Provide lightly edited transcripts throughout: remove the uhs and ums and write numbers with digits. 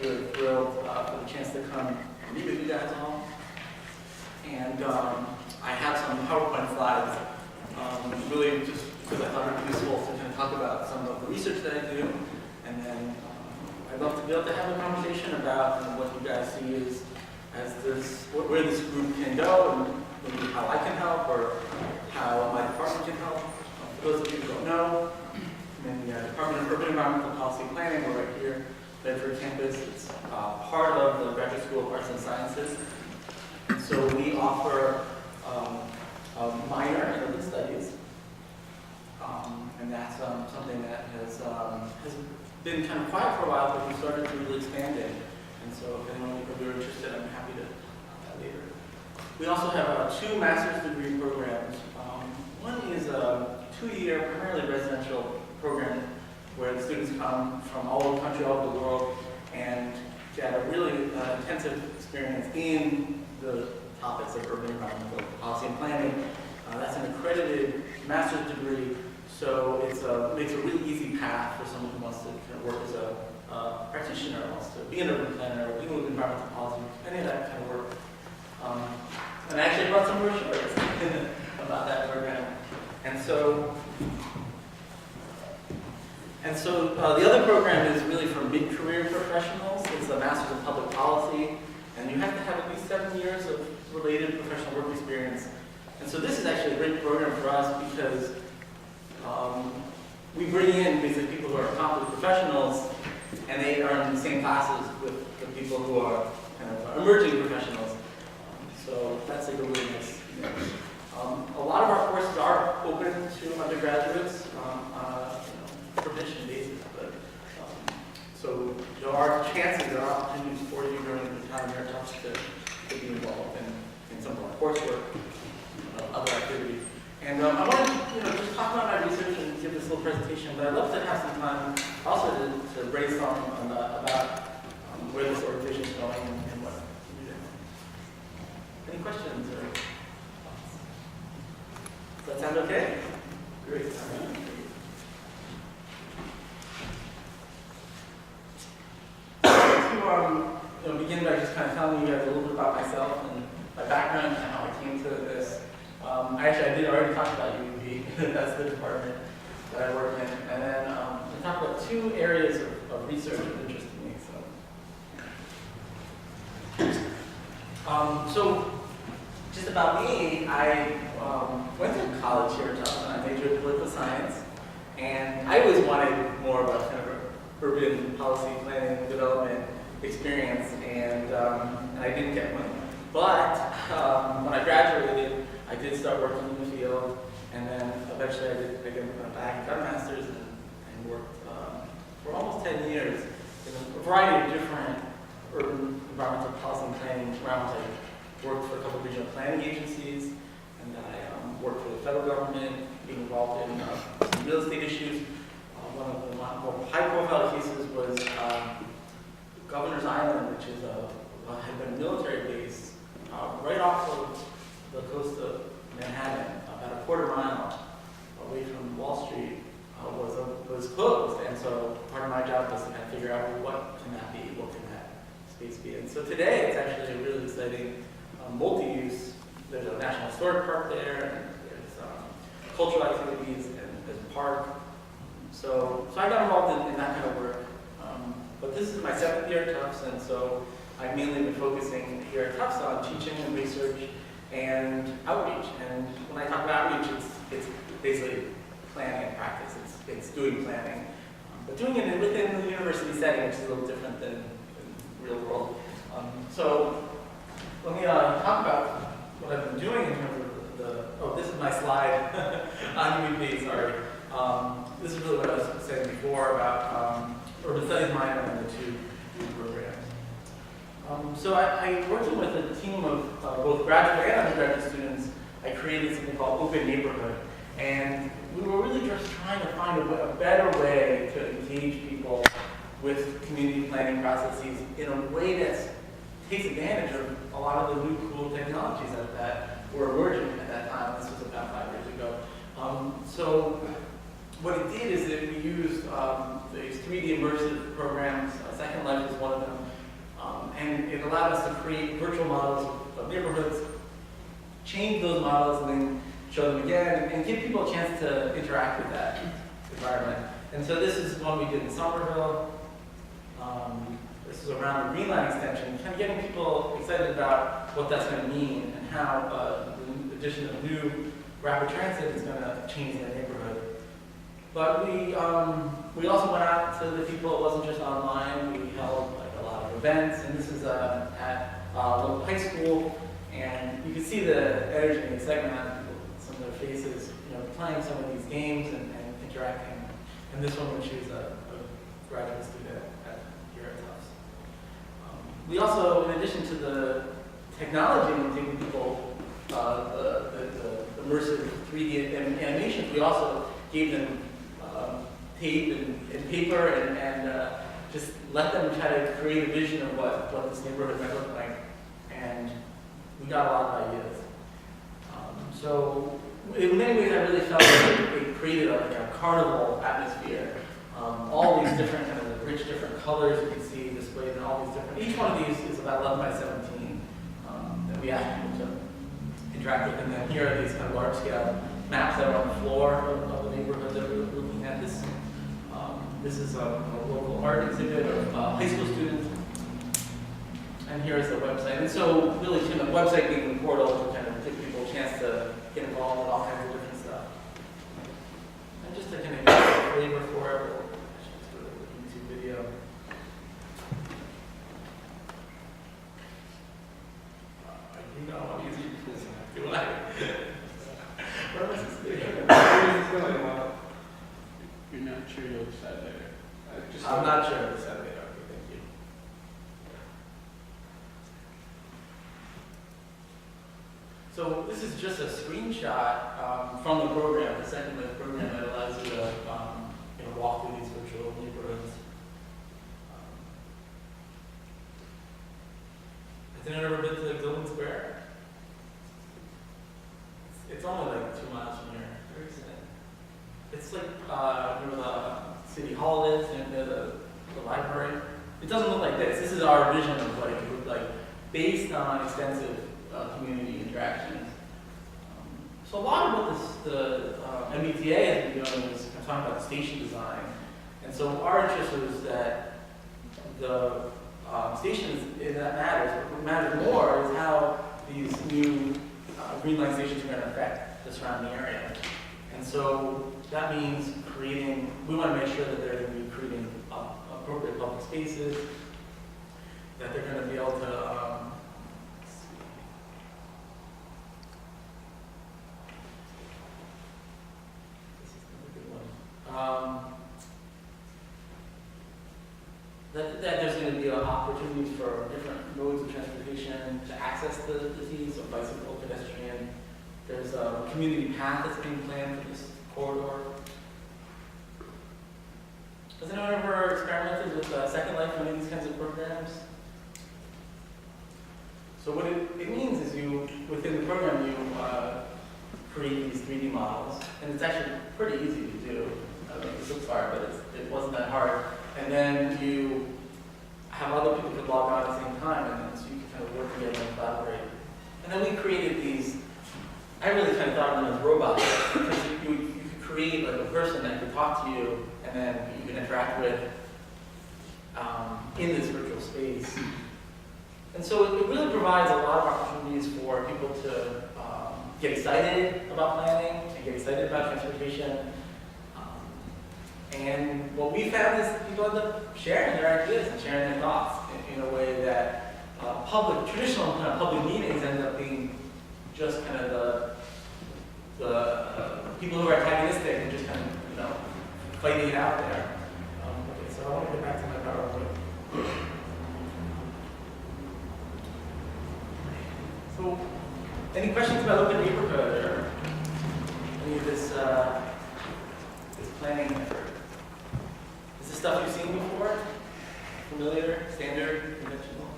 Really thrilled for the chance to come and meet with you guys all. And I have some PowerPoint slides, really just because I thought it would be useful to kind of talk about some of the research that I do. And then I'd love to be able to have a conversation about what you guys see as this, where this group can go, and maybe how I can help, or how my department can help. For those of you who don't know, I'm in the Department of Urban Environmental Policy and Planning. We're right here. Bedford campus. It's part of the Graduate School of Arts and Sciences. And so we offer a minor in urban studies, and that's something that has been kind of quiet for a while, but we started to really expand it. And so if anyone would be interested, I'm happy to talk about that later. We also have 2 master's degree programs. One is a 2-year, primarily residential program, where the students come from all over the country, all over the world, and get a really intensive experience in the topics of urban environmental policy and planning. That's an accredited master's degree, so it makes a really easy path for someone who wants to kind of work as a practitioner, wants to be an urban planner, or deal with environmental policy, any of that kind of work. And I actually brought some brochures about that program. And so the other program is really for mid-career professionals. It's a Master's in Public Policy, and you have to have at least 7 years of related professional work experience. And so this is actually a great program for us because we bring in basically people who are accomplished professionals, and they are in the same classes with the people who are kind of emerging professionals. So that's like a really nice mix. A lot of our courses are open to undergraduates permission basis, but so there are chances, there are opportunities for you during the time here at Tufts to be involved in some of our coursework, other activities. And I want to just talk about my research and give this little presentation, but I'd love to have some time also to brainstorm about where this organization is going and what we're doing. Any questions or thoughts? Does that sound okay? Great. Begin by just kind of telling you guys a little bit about myself and my background and how I came to this. I did already talk about UEP. That's the department that I work in. And then I'll talk about 2 areas of research that interested me. So just about me, I went to college here at Tufts, and I majored in political science. And I always wanted more of a kind of urban policy planning and development experience, and I didn't get one. But when I graduated, I did start working in the field, and then eventually I went back and got a master's and worked for almost 10 years in a variety of different urban environmental policy and planning realms. I worked for a couple of regional planning agencies, and then I worked for the federal government, being involved in some real estate issues. One of the more high-profile cases was Governor's Island, which had been a military base right off of the coast of Manhattan, about a quarter mile away from Wall Street, was closed. And so part of my job was to kind of figure out, well, what can that be? What can that space be? And so today it's actually a really exciting multi-use. There's a national historic park there, and there's cultural activities, and there's a park. So I got involved in that kind of work. But this is my 7th year at Tufts, and so I've mainly been focusing here at Tufts on teaching and research and outreach. And when I talk about outreach, it's basically planning and practice. It's doing planning, but doing it within the university setting, which is a little different than real world. So let me talk about what I've been doing in terms of this is my slide on UEP, sorry. This is really what I was saying before about urban studies minor and the 2 programs. So I working with a team of both graduate and undergraduate students, I created something called Open Neighborhood. And we were really just trying to find a better way to engage people with community planning processes in a way that takes advantage of a lot of the new cool technologies that were emerging at that time. This was about 5 years ago. So what it did is that we used these 3D immersive programs. Second Life allowed us to create virtual models of neighborhoods, change those models, and then show them again, and give people a chance to interact with that environment. And so this is one we did in Somerville. This is around the Green Line extension, kind of getting people excited about what that's going to mean and how the addition of new rapid transit is going to change their neighborhood. But we also went out to the people. It wasn't just online. We held like a lot of events, and this is at local high school, and you can see the energy and excitement on people, some of their faces, playing some of these games and interacting. And this one, which is a graduate student here at Tufts. We also, in addition to the technology and taking people the immersive 3D animations, we also gave them tape and paper and just let them try to create a vision of what this neighborhood might look like. And we got a lot of ideas. So in many ways, I really felt like it created a carnival atmosphere. All these different kind of rich different colors you can see displayed in all these different. Each one of these is about 11 by 17 that we asked people to interact with. And then here are these kind of large scale maps that are on the floor of the neighborhood that we're looking at. This is a local art exhibit of high school students. And here's the website. And so really, the website being the portal to kind of give people a chance to get involved with all kinds of different stuff. And just to kind of get a flavor for it, we'll actually do a YouTube video. You know how easy it is. Do I? Where was this video? You're not sure you'll decide later. I'm not sure I'll decide later. Okay, thank you. So this is just a screenshot from the program, the second lift program that allows you to walk through these virtual neighborhoods. Has anyone ever been to Dillon Square? It's only like 2 miles from here. Where is it? It's like where the city hall is and near the library. It doesn't look like this. This is our vision of what it would look like based on extensive community interactions. So a lot of what the MBTA has been doing is talking about the station design. And so our interest was that the stations, that matters. What matters more is how these new Green Line stations are going to affect the surrounding area. And so that means we want to make sure that they're going to be creating appropriate public spaces, that they're going to be able to, this is a good one. That there's going to be opportunities for different modes of transportation to access the T, so bicycle, pedestrian. There's a community path that's being planned for this corridor. Has anyone ever experimented with Second Life or any of these kinds of programs? So what it means is within the program, you create these 3D models, and it's actually pretty easy to do. I don't know if this looks hard, but it wasn't that hard. And then you have other people could log on at the same time, and then so you can kind of work together and collaborate. And then we created these. I really kind of thought of them as robots, because you could create like a person that could talk to you, and then you can interact with in this virtual space. And so it really provides a lot of opportunities for people to get excited about planning and get excited about transportation. And what we found is people end up sharing their ideas and sharing their thoughts in a way that traditional kind of public meetings end up being just kind of the people who are antagonistic and just kind of fighting it out there. Okay, so I want to get back to my PowerPoint. So, any questions about open neighborhood or any of this planning effort? Is this stuff you've seen before? Familiar, standard, conventional?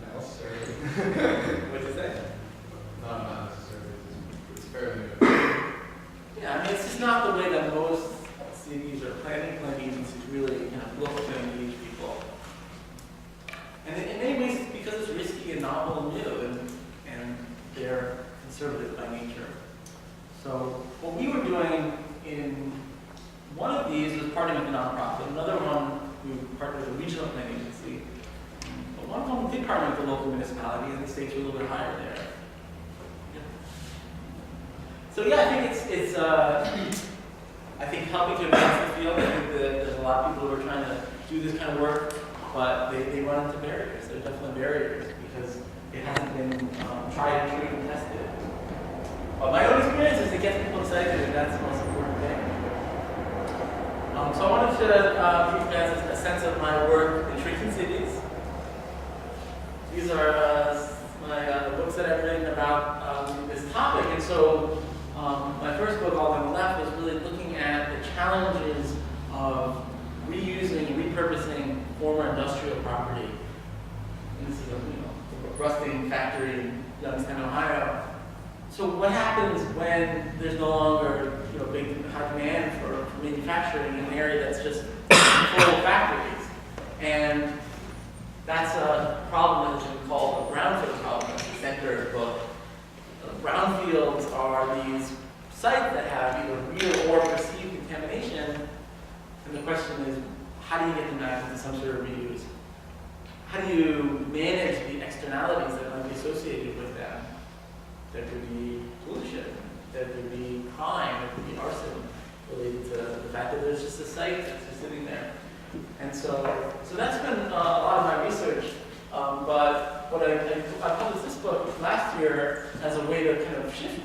Not necessarily. What'd you say? Not necessarily. It's fairly new. Yeah, I mean, it's just not the way that most cities or planning agencies really kind of look to engage people. we partner with a regional planning agency. But one of them did partner with the local municipality, and the stakes were a little bit higher there. Yeah. So yeah, I think it's I think helping to advance the field. I think that there's a lot of people who are trying to do this kind of work, but they run into barriers. There are definitely barriers because it hasn't been tried, true, and tested. But my own experience is it gets people excited, and that's the most important thing. So I wanted to give you guys a sense of my work in shrinking cities. These are the books that I've written about this topic. And so my first book, all on the left, was really looking at the challenges of reusing and repurposing former industrial property. And this is a rusting factory in Youngstown, Ohio. So what happens when there's no longer big high demand for manufacturing in an area that's just full of factories? And that's a problem that has been called a brownfield problem. That's the center of the book. Brownfields are these sites that have either real or perceived contamination. And the question is, how do you get them back into some sort of reuse? How do you manage the externalities that might be associated with them? There could be pollution, there could be crime, there could be arson related to the fact that there's just a site that's just sitting there. And so that's been a lot of my research. But what I published this book last year as a way to kind of shift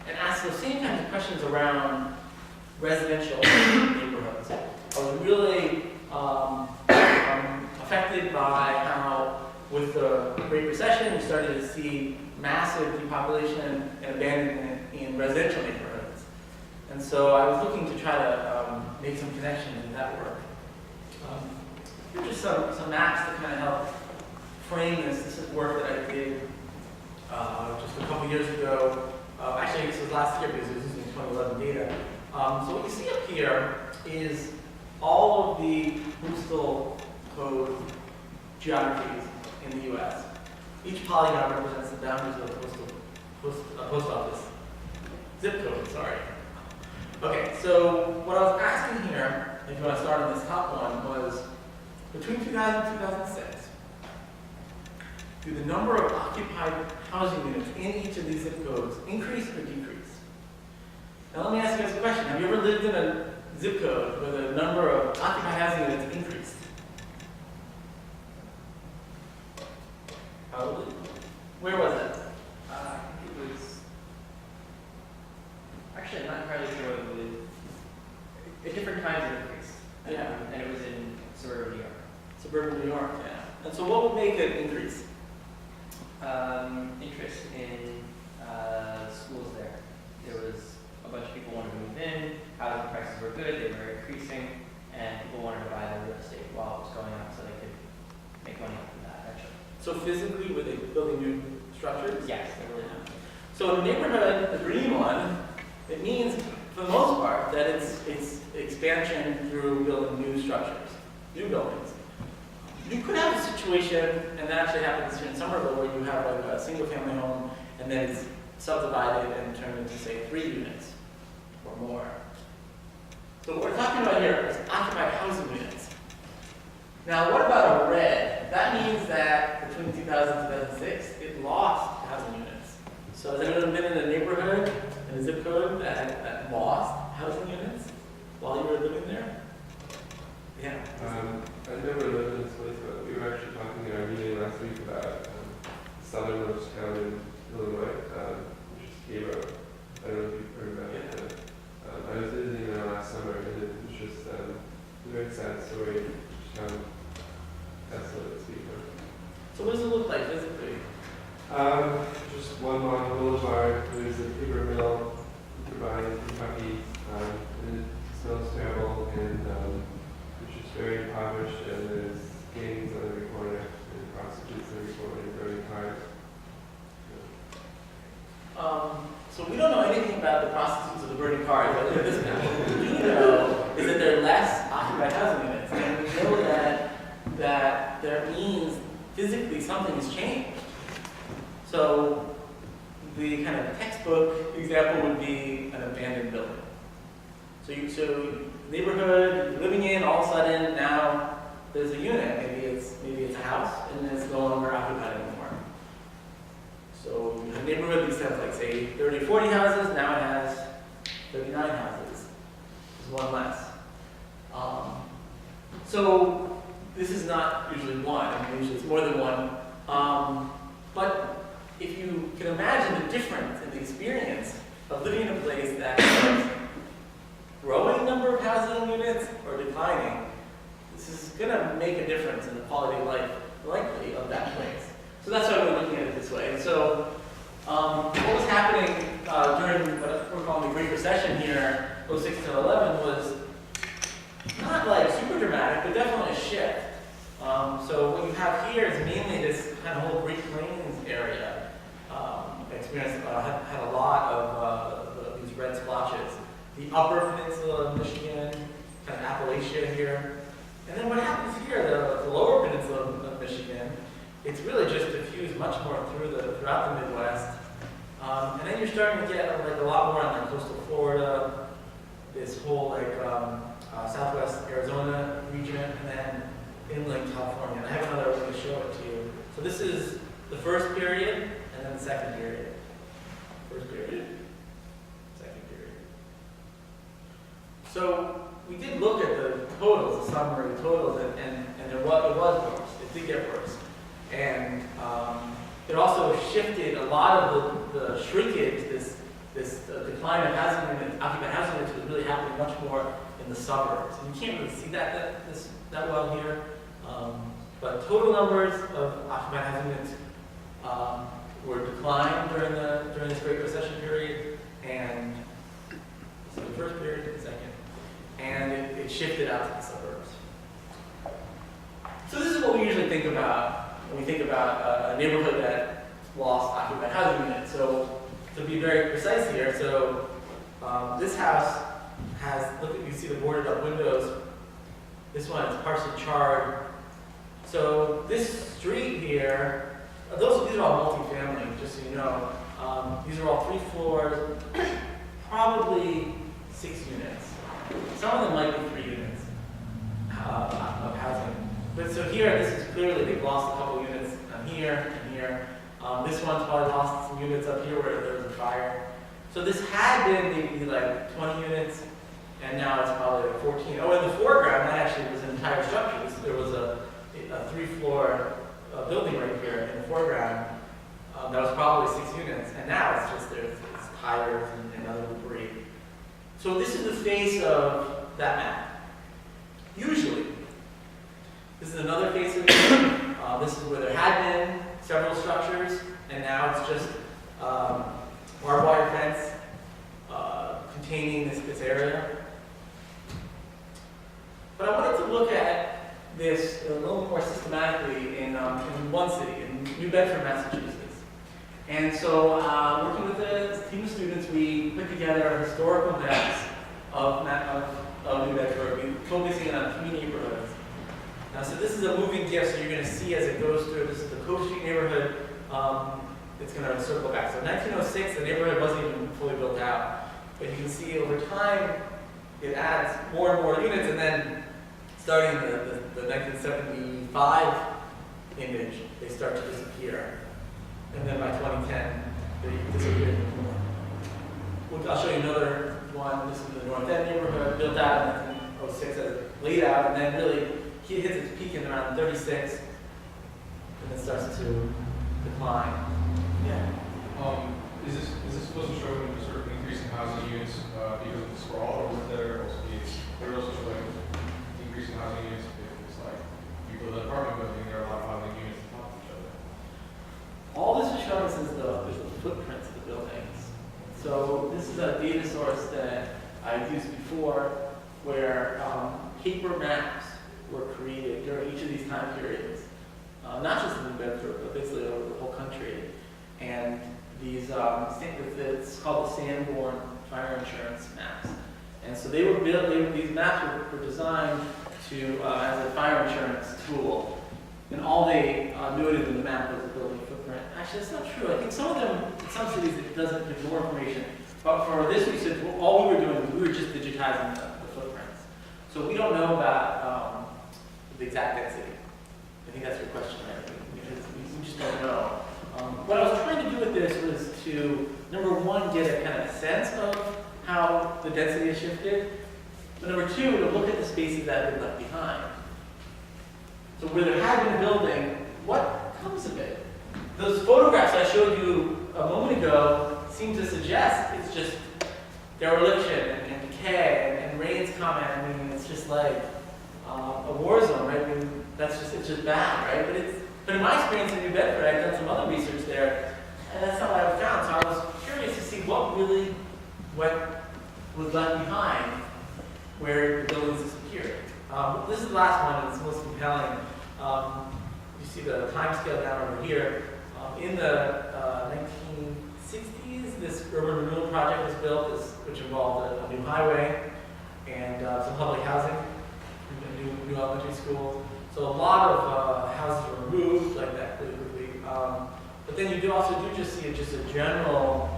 and ask those same kinds of questions around residential neighborhoods. I was really affected by how, with the Great Recession, we started to see massive depopulation and abandonment in residential neighborhoods. And so I was looking to try to make some connections in that work. Here are just some maps to kind of help frame this. This is work that I did just a couple years ago. Actually, this was last year because it was using 2011 data. So what you see up here is all of the postal code geographies in the U.S. Each polygon represents the boundaries of the post office. Zip code, sorry. Okay, so what I was asking here, if you want to start on this top one, was between 2000 and 2006, do the number of occupied housing units in each of these zip codes increase or decrease? Now let me ask you guys a question. Have you ever lived in a zip code where the number of occupied housing units increased? Probably. Where was it? I think it was, actually I'm not entirely sure what it was. At different times it increased. Yeah. And it was in suburban New York. Suburban New York, yeah. And so what would make it increase? Interest in schools there. There was a bunch of people wanted to move in, housing prices were good, they were increasing, and people wanted to buy their real estate while it was going up so they could make money off of that eventually. So physically, were they building new structures? Yes, they really have. So in the neighborhood, the green one, it means, for the most part, that it's expansion through building new structures, new buildings. You could have a situation, and that actually happens here in Somerville, where you have like a single-family home, and then it's subdivided and turned into, say, 3 units or more. So what we're talking about here is occupied housing units. Now, what about a red? That means that between 2000 and 2006, it lost housing units. So has anyone been in a neighborhood, in a zip code, that lost housing units while you were living there? Yeah. I never lived in this place, but we were actually talking in our meeting last week about southernmost town in Illinois, which is Cairo. I don't know if you've heard about it. But, I was visiting there last summer, and it was just a very sad story, just how desolate it's become. So what does it look like physically? Just one long boulevard. There's a paper mill nearby in Kentucky, and it smells terrible, and it's just very impoverished, and there's gangs on every corner, and prostitutes on every corner, and burning cars. So we don't know anything about the prostitutes or the burning cars, but look at this map. What we do know is that there are less occupied housing units, and we know that there means physically something has changed. So the kind of textbook example would be an abandoned building. So neighborhood you're living in, all of a sudden now there's a unit, maybe it's a house, and it's no longer occupied anymore. So a neighborhood used to have like say 30, 40 houses, now it has 39 houses. There's one less. So this is not usually one, I mean, usually it's more than one. But if you can imagine the difference in the experience of living in a place that has growing number of housing units or declining, this is going to make a difference in the quality of life, likely, of that place. So that's why we're looking at it this way. And so what was happening during what we're calling the Great Recession here, 06 to 11, was not like super dramatic, but definitely a shift. So what you have here is mainly this kind of whole Great Plains area experienced, had a lot of these red splotches. The upper peninsula of Michigan, kind of Appalachia here. And then what happens here, the lower peninsula of Michigan, it's really just diffused much more throughout the Midwest. And then you're starting to get like a lot more on like coastal Florida, this whole like southwest Arizona region, and then inland California. And I have another way to show it to you. So this is the first period, and then the second period. First period, second period. So we did look at the totals, the summary totals, and it was worse. It did get worse. And it also shifted a lot of the shrinkage, this decline of housing units, occupied housing units was really happening much more in the suburbs. And you can't really see that well here. But total numbers of occupied housing units were declined during this Great Recession period, and so the first period, the second, and it shifted out to the suburbs. So this is what we usually think about when we think about a neighborhood that lost occupied housing units. So to be very precise here, so this house has, look at, you see the boarded up windows. This one is partially charred. So this street here, these are all multifamily, just so you know. These are all 3 floors, probably 6 units. Some of them might be 3 units of housing. But so here, this is clearly, they've lost a couple units here and here. This one's probably lost some units up here where there was a fire. So this had been maybe like 20 units, and now it's probably like 14. Oh, in the foreground, that actually was an entire structure. There was a 3-floor building right here in the foreground that was probably 6 units, and now it's just there's tires and other debris. So this is the face of that map. Usually, this is another face of it. This is where there had been several structures, and now it's just barbed wire fence containing this area. But I wanted to look at this a little more systematically in one city, in New Bedford, Massachusetts. And so, working with a team of students, we put together historical maps of New Bedford, focusing on 3 neighborhoods. Now, so this is a moving gift, so you're going to see as it goes through. This is the Cove Street neighborhood. It's going to circle back. So 1906, the neighborhood wasn't even fully built out. But you can see over time, it adds more and more units, and then starting the 1975 image, they start to disappear. And then by 2010, they disappear more. I'll show you another one. This is the North End neighborhood, built out in 1906 as laid out, and then really it hits its peak in around 36, and then starts to decline. Yeah. Is this supposed to show a sort of increase in housing units because of the sprawl, or would there also show like increase in housing units if it's like you build an apartment building, there are a lot of housing units on top of each other? All this is showing us is the footprints of the buildings. So this is a data source that I've used before, where paper maps were created during each of these time periods, not just in New Bedford, but basically over the whole country. And these, it's called the Sanborn Fire Insurance Maps. And so they were built, these maps were designed to, as a fire insurance tool. And all they noted in the map was the building footprint. Actually, that's not true. I think some of them, in some cities, it doesn't give more information. But for this research, all we were doing was we were just digitizing the footprints. So we don't know about the exact exact density? I think that's your question, right? Because we just don't know. What I was trying to do with this was to, number one, get a kind of sense of how the density has shifted, but number two, to look at the spaces that have been left behind. So where there had been a building, what comes of it? Those photographs I showed you a moment ago seem to suggest it's just dereliction and decay and rains coming. I mean, it's just like a war zone, right? I mean, it's just bad, right? But in my experience in New Bedford, I've done some other research there, and that's not what I found. So I was curious to see what was left behind where the buildings disappeared. This is the last one, and it's most compelling. You see the time scale down over here. In the 1960s, this urban renewal project was built, which involved a new highway and some public housing, a new elementary school. So a lot of houses were removed like that really quickly. But then you also just see just a general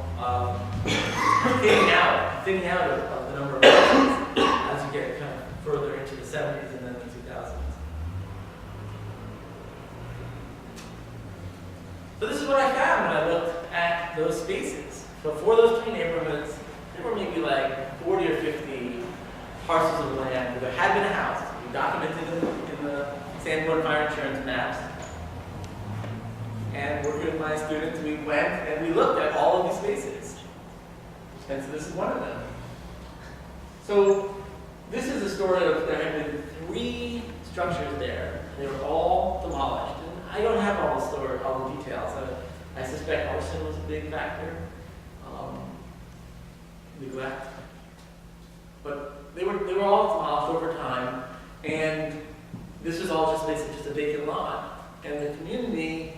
thinning out of the number of houses as you get kind of further into the 70s and then the 2000s. So this is what I found when I looked at those spaces. So for those three neighborhoods, there were maybe like 40 or 50 parcels of land where there had been a house. We documented in the Sanborn Fire Insurance maps. And working with my students, we went and we looked at all of these spaces. And so this is one of them. So this is a story of there had been 3 structures there. They were all demolished. And I don't have all the details. I suspect arson was a big factor. Neglect. But they were all demolished over time. And this was all just basically just a vacant lot. And the community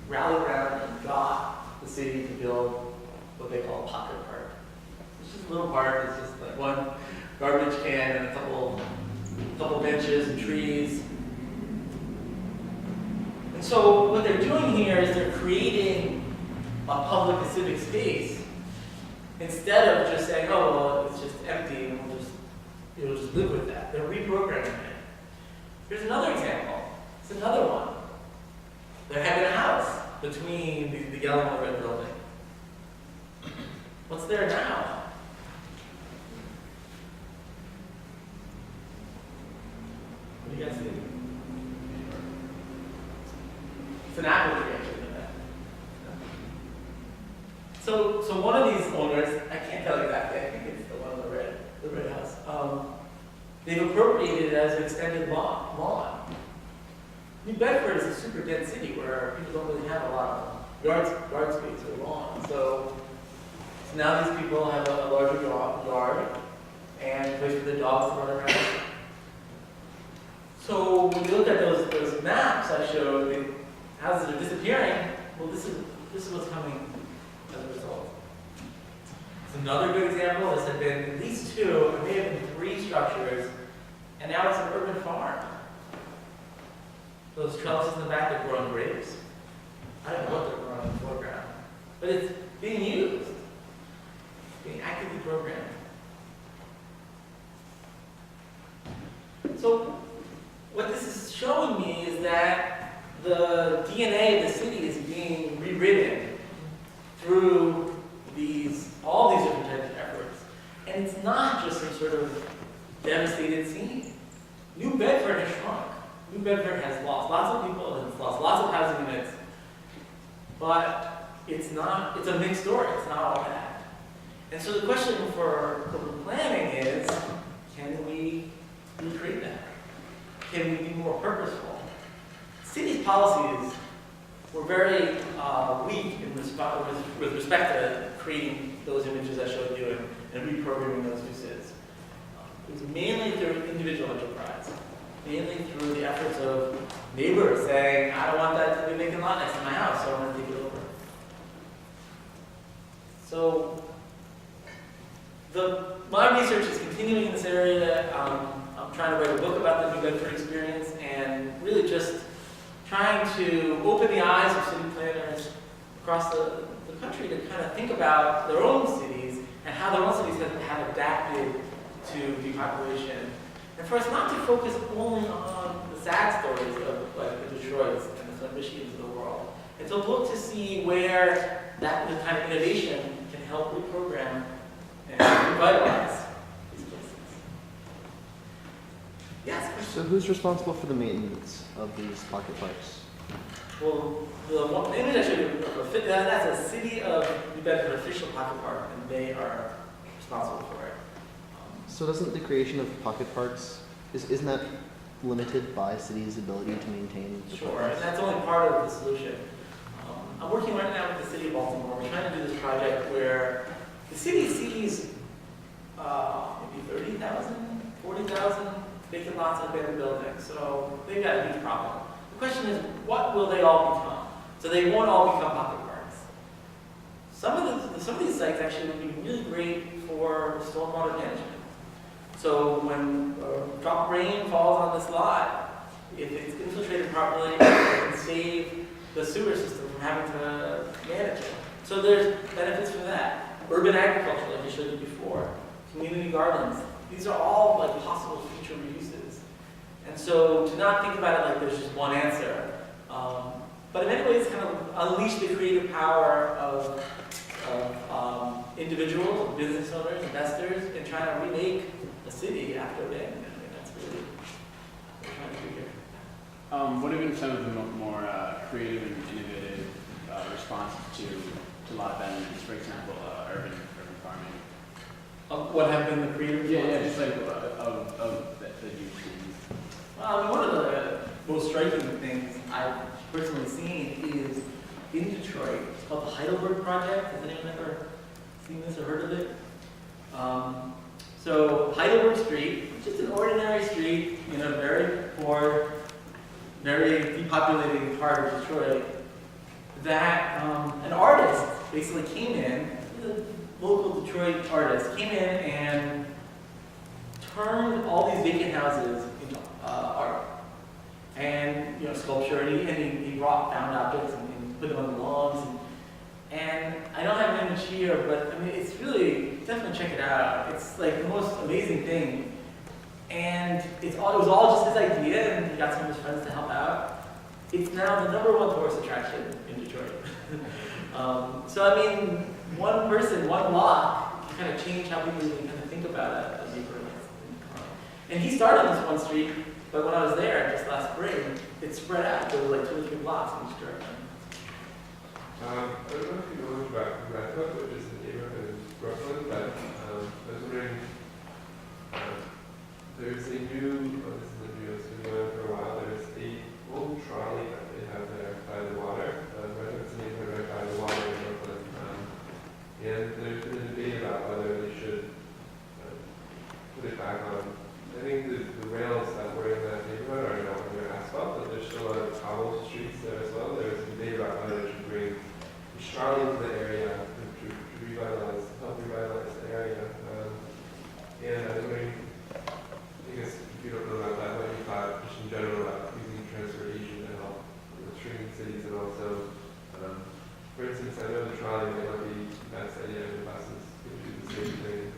rallied around and got the city to build what they call a pocket park. It's just a little park. It's just like one garbage can and a couple benches and trees. And so what they're doing here is they're creating a public and civic space instead of just saying, oh, well, it's just empty and we'll just live with that. They're reprogramming it. Here's another example. It's another one. There had been a house between the yellow and the red building. What's there now? What do you guys think? It's an apple tree, actually. So one of these owners, I can't tell exactly, I think it's the one on the red house. They've appropriated it as an extended lawn. New Bedford is a super dense city where people don't really have a lot of yard space or lawn. So now these people have a larger yard and a place for the dogs to run around. So when you look at those maps I showed, the houses are disappearing. Well, this is what's coming as a result. It's another good example. This had been at least 2, it may have been 3 structures, and now it's an urban farm. Those trellises in the back are growing grapes. I don't know what they're growing in the foreground, but it's being used, being actively programmed. So what this is showing me is that the DNA of the city is being rewritten through all these different types of efforts. And it's not just some sort of devastated scene. New Bedford has shrunk. New Bedford has lost lots of people, and it's lost lots of housing units. But it's a mixed story. It's not all bad. And so the question for urban planning is, can we recreate that? Can we be more purposeful? City's policies were very weak with respect to creating those images I showed you and reprogramming those uses. It was mainly through individual enterprise, mainly through the efforts of neighbors saying, I don't want that to be a vacant lot next to my house, so I want to take it over. So my research is continuing in this area. I'm trying to write a book about the New Bedford experience and really just trying to open the eyes of city planners across the country to kind of think about their own cities and how their own cities have adapted to depopulation. And for us not to focus only on the sad Michigans of the world. And so look to see where that kind of innovation can help reprogram and revitalize these places. Yes, question? So who's responsible for the maintenance of these pocket parks? Well, the image I showed you, that's a City of New Bedford official pocket park, and they are responsible for it. So doesn't the creation of pocket parks, isn't that limited by city's ability to maintain the Sure, parks? and that's only part of the solution. I'm working right now with the City of Baltimore. We're trying to do this project where the city sees maybe 30,000, 40,000 vacant lots of abandoned buildings. So they've got a huge problem. The question is, what will they all become? So they won't all become pocket parks. Some of these sites actually would be really great for stormwater management. So when a drop of rain falls on this lot, if it's infiltrated properly, it can save the sewer system from having to manage it. So there's benefits from that. Urban agriculture, like I showed you before, community gardens. These are all like possible future reuses. And so to not think about it like there's just one answer, but in many ways kind of unleash the creative power of individuals, business owners, investors, and trying to remake a city after abandonment. I mean, that's really what we're trying to do here. What have been some of the more creative and innovative responses to lot abandonments? For example, urban farming. What have been the creative Yeah, responses? just like of that you've seen. Well, I mean, one of the most striking things I've personally seen is in Detroit. It's called the Heidelberg Project. Has anyone ever seen this or heard of it? So Heidelberg Street, just an ordinary street in a very poor, very depopulated part of Detroit, that an artist basically came in, a local Detroit artist, came in and turned all these vacant houses into art. And, sculpture, and he brought found objects and put them on the lawns. And I don't have an image here, but I mean, it's really, definitely check it out. It's like the most amazing thing. And it was all just his idea, and he got some of his friends to help out. It's now the #1 tourist attraction in Detroit. So I mean, one person, one lot can kind of change how people even kind of think about a neighborhood. And he started on this one street, but when I was there just last spring, it spread out. There were like 2 or 3 blocks in each direction. I don't know if you know much about Redwood, which is a neighborhood in Brooklyn, but I was wondering, there's a new, this is a new, it's been going on for a while, there's a old trolley that they have there by the water, Redwood's a neighborhood right by the water in Brooklyn, and there's been a debate about whether they should put it back on. I think the rails that were in that neighborhood are now under asphalt, but there's still a lot of cobble streets there as well. There's a debate about whether they should bring the trolley into the area to help revitalize the area. And I was wondering, I guess if you don't know about that, what you thought just in general about using transportation to help shrinking cities, and also, for instance, I know the trolley might not be the best idea, and buses could do the same thing,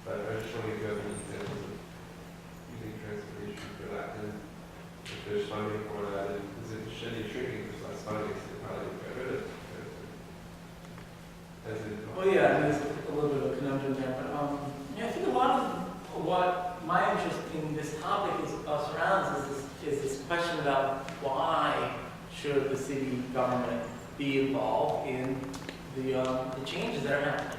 but I was just wondering if you have any examples of using transportation for that, and if there's funding for that, and is it shrinking, there's less funding, so they probably get rid of it. Well, yeah, I mean, there's a little bit of a conundrum there, but I think a lot of what my interest in this topic surrounds is this question about why should the city government be involved in the changes that are happening.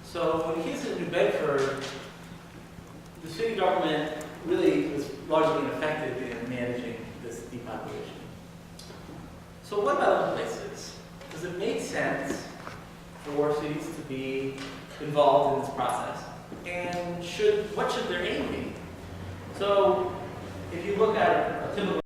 So in the case of New Bedford, the city government really was largely ineffective in managing this depopulation. So what about other places? Does it make sense for cities to be involved in this process? And what should their aim be? So if you look at a typical